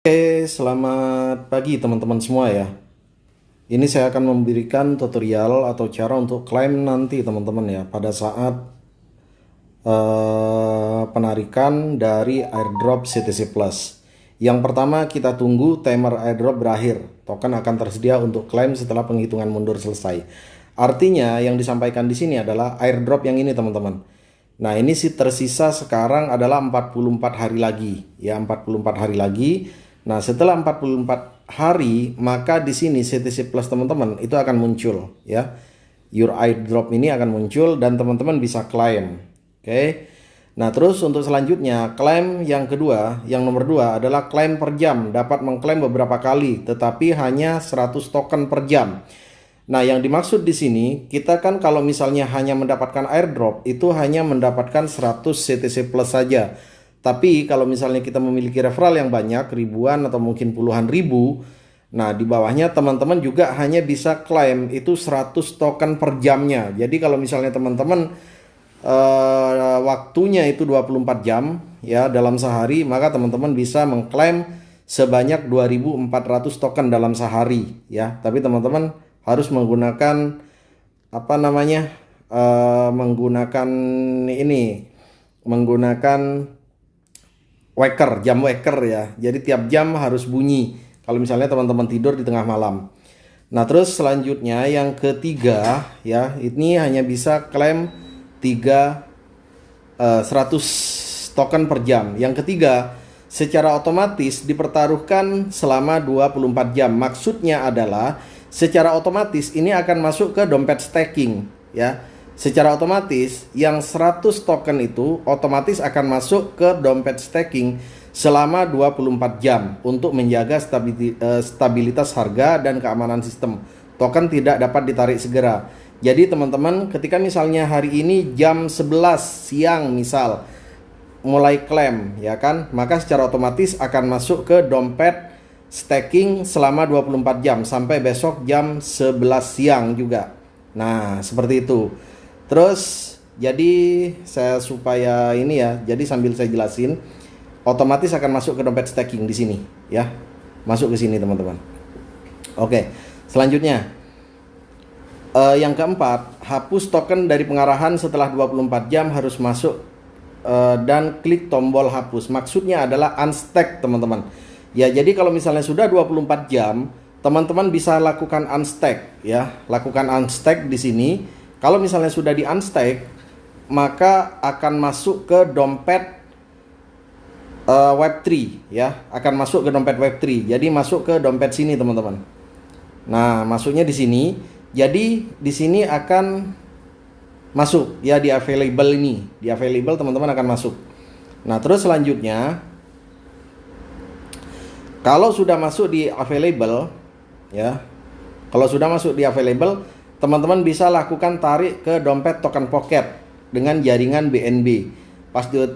Oke, selamat pagi teman-teman semua ya. Ini saya akan memberikan tutorial atau cara untuk klaim nanti teman-teman ya pada saat penarikan dari airdrop CTC Plus. Yang pertama kita tunggu timer airdrop berakhir. Token akan tersedia untuk klaim setelah penghitungan mundur selesai. Artinya yang disampaikan di sini adalah airdrop yang ini teman-teman. Nah, ini sih tersisa sekarang adalah 44 hari lagi ya, 44 hari lagi. Nah, setelah 44 hari, maka di sini CTC Plus teman-teman itu akan muncul ya. Your airdrop ini akan muncul dan teman-teman bisa klaim. Oke. Nah, terus untuk selanjutnya, klaim yang kedua, yang nomor 2 adalah klaim per jam. Dapat mengklaim beberapa kali, tetapi hanya 100 token per jam. Nah, yang dimaksud di sini, kita kan kalau misalnya hanya mendapatkan airdrop, itu hanya mendapatkan 100 CTC Plus saja. Tapi kalau misalnya kita memiliki referral yang banyak, ribuan atau mungkin puluhan ribu, nah di bawahnya teman-teman juga hanya bisa klaim itu 100 token per jamnya. Jadi kalau misalnya teman-teman waktunya itu 24 jam ya dalam sehari, maka teman-teman bisa mengklaim sebanyak 2400 token dalam sehari ya. Tapi teman-teman harus menggunakan apa namanya? Menggunakan jam waker ya. Jadi tiap jam harus bunyi kalau misalnya teman-teman tidur di tengah malam. Nah, terus selanjutnya yang ketiga ya, ini hanya bisa klaim 100 token per jam. Yang ketiga, secara otomatis dipertaruhkan selama 24 jam. Maksudnya adalah secara otomatis ini akan masuk ke dompet staking ya. Secara otomatis yang 100 token itu otomatis akan masuk ke dompet staking selama 24 jam untuk menjaga stabilitas harga dan keamanan sistem. Token tidak dapat ditarik segera. Jadi teman-teman, ketika misalnya hari ini jam 11 siang misal mulai klaim ya kan, maka secara otomatis akan masuk ke dompet staking selama 24 jam sampai besok jam 11 siang juga. Nah, seperti itu. Terus jadi supaya ini ya, jadi sambil saya jelasin, otomatis akan masuk ke dompet staking di sini ya. Masuk ke sini teman-teman. Oke, selanjutnya yang keempat, hapus token dari pengarahan setelah 24 jam harus masuk dan klik tombol hapus. Maksudnya adalah unstack teman-teman. Ya, jadi kalau misalnya sudah 24 jam, teman-teman bisa lakukan unstack ya. Lakukan unstack di sini. Kalau misalnya sudah di unstack, maka akan masuk ke dompet Web3 ya, akan masuk ke dompet Web3. Jadi masuk ke dompet sini teman-teman. Nah, masuknya di sini. Jadi di sini akan masuk ya di available ini. Di available teman-teman akan masuk. Nah, terus selanjutnya kalau sudah masuk di available ya. Kalau sudah masuk di available, teman-teman bisa lakukan tarik ke dompet token pocket dengan jaringan BNB.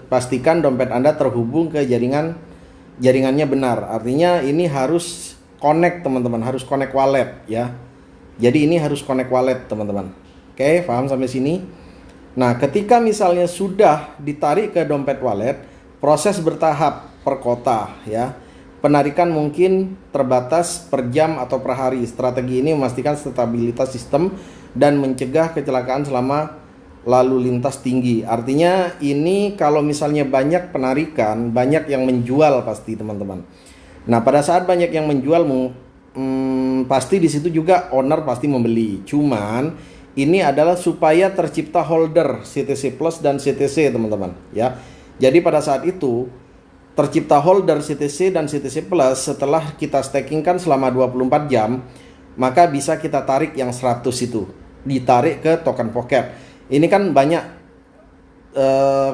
Pastikan dompet Anda terhubung ke jaringannya benar. Artinya ini harus connect teman-teman, harus connect wallet ya. Jadi ini harus connect wallet teman-teman. Oke, paham sampai sini? Nah, ketika misalnya sudah ditarik ke dompet wallet, proses bertahap per kota ya. Penarikan mungkin terbatas per jam atau per hari. Strategi ini memastikan stabilitas sistem dan mencegah kecelakaan selama lalu lintas tinggi. Artinya ini kalau misalnya banyak penarikan, banyak yang menjual pasti teman-teman. Nah, pada saat banyak yang menjual, pasti di situ juga owner pasti membeli. Cuman ini adalah supaya tercipta holder CTC Plus dan CTC teman-teman ya. Jadi pada saat itu tercipta holder CTC dan CTC Plus setelah kita stakingkan selama 24 jam, maka bisa kita tarik yang 100 itu, ditarik ke token pocket. Ini kan banyak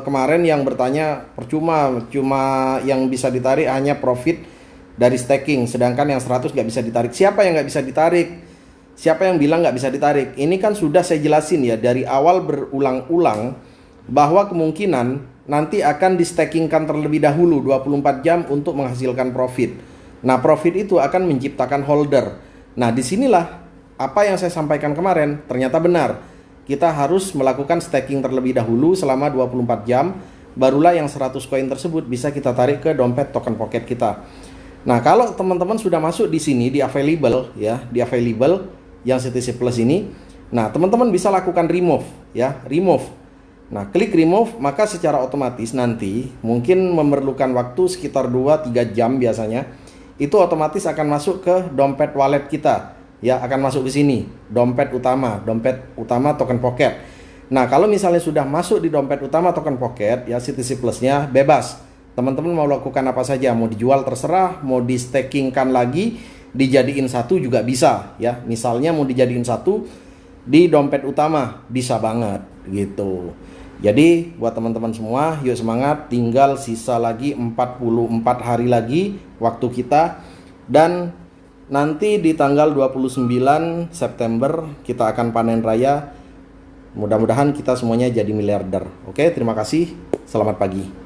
kemarin yang bertanya percuma, cuma yang bisa ditarik hanya profit dari staking, sedangkan yang 100 nggak bisa ditarik. Siapa yang nggak bisa ditarik? Siapa yang bilang nggak bisa ditarik? Ini kan sudah saya jelasin ya dari awal berulang-ulang bahwa kemungkinan nanti akan di-stakingkan terlebih dahulu 24 jam untuk menghasilkan profit. Nah, profit itu akan menciptakan holder. Nah, disinilah apa yang saya sampaikan kemarin ternyata benar. Kita harus melakukan staking terlebih dahulu selama 24 jam, barulah yang 100 koin tersebut bisa kita tarik ke dompet token pocket kita. Nah, kalau teman-teman sudah masuk di sini di available ya, di available yang CTC Plus ini, nah teman-teman bisa lakukan remove ya, remove. Nah, klik remove, maka secara otomatis nanti mungkin memerlukan waktu sekitar 2-3 jam biasanya. Itu otomatis akan masuk ke dompet wallet kita. Ya, akan masuk ke sini, dompet utama token pocket. Nah, kalau misalnya sudah masuk di dompet utama token pocket ya, CTC Plus-nya bebas. Teman-teman mau lakukan apa saja, mau dijual terserah, mau di stakingkan lagi, dijadiin satu juga bisa ya. Misalnya mau dijadiin satu di dompet utama, bisa banget gitu. Jadi buat teman-teman semua, yuk semangat, tinggal sisa lagi 44 hari lagi waktu kita, dan nanti di tanggal 29 September kita akan panen raya. Mudah-mudahan kita semuanya jadi miliarder. Oke, terima kasih. Selamat pagi.